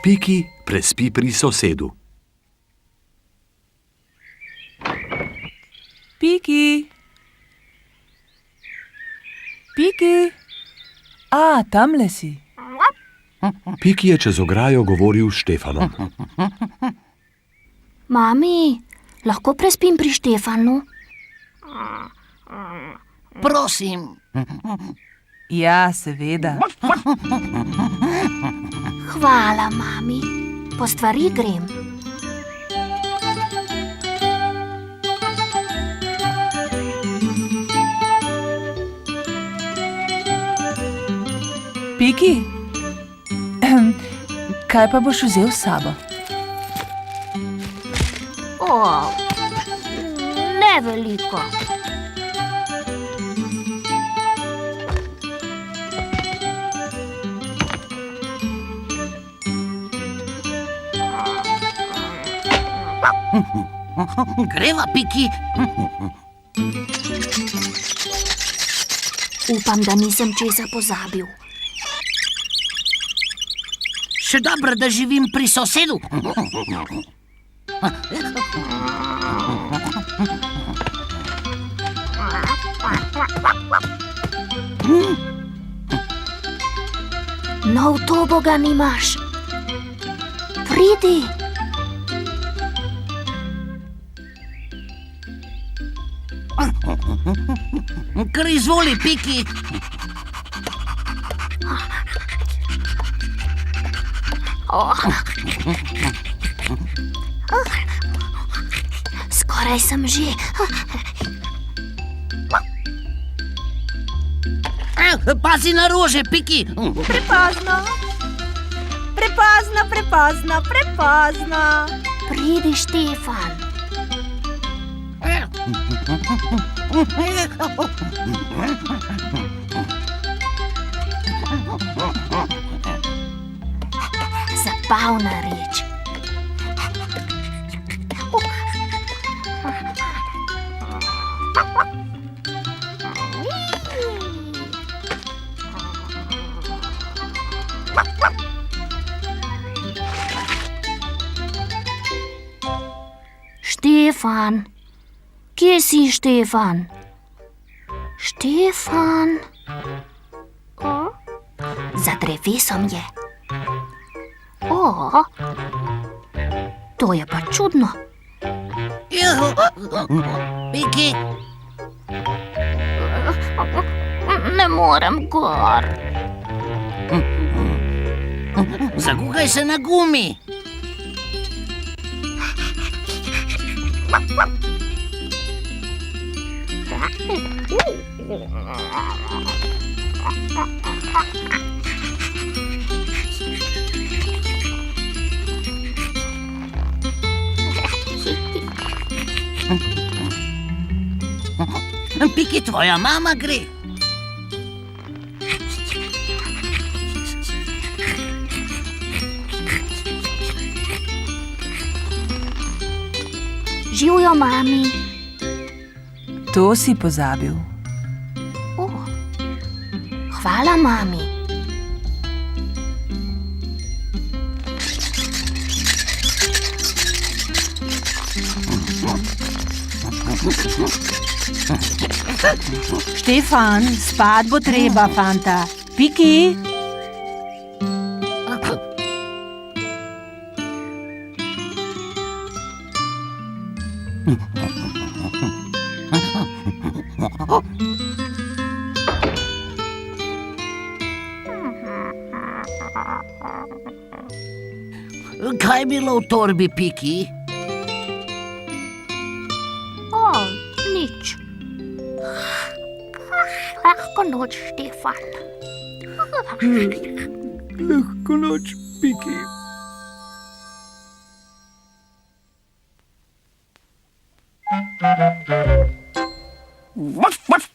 Piki prespi pri sosedu. Piki. Piki. Tamle si. Piki je čez ograjo govoril s Štefanom. Mami, lahko prespim pri Štefanu? Prosim. Ja, seveda. Hvala, mami. Po stvari grem. Piki, kaj pa boš vzel s sabo? Ne veliko. Greva, Piki. Upam, da nisem česa pozabil. Še dobro, da živim pri sosedu. Nov tobogan imaš. Pridi. Kar izvoli, Piki. Skoraj sem že. Pazi na rože, Piki. Prepozno. Prepozno, prepozno, prepozno. Pridi, Štefan. Zabavna reč. Štefan. Kje si, Štefan? Štefan? Za drevesom je. To je pa čudno. Piki. Ne morem gor. Zagugaj se na gumi. Piki, tvoja mama gre. Živjo, mami. To si pozabil. Hvala, mami. Štefan, spat bo treba, fanta. Piki? Kaj je bilo v torbi, Piki? Nič. Lahko noč, Štefan. Lahko noč, Piki. Vaf, vaf.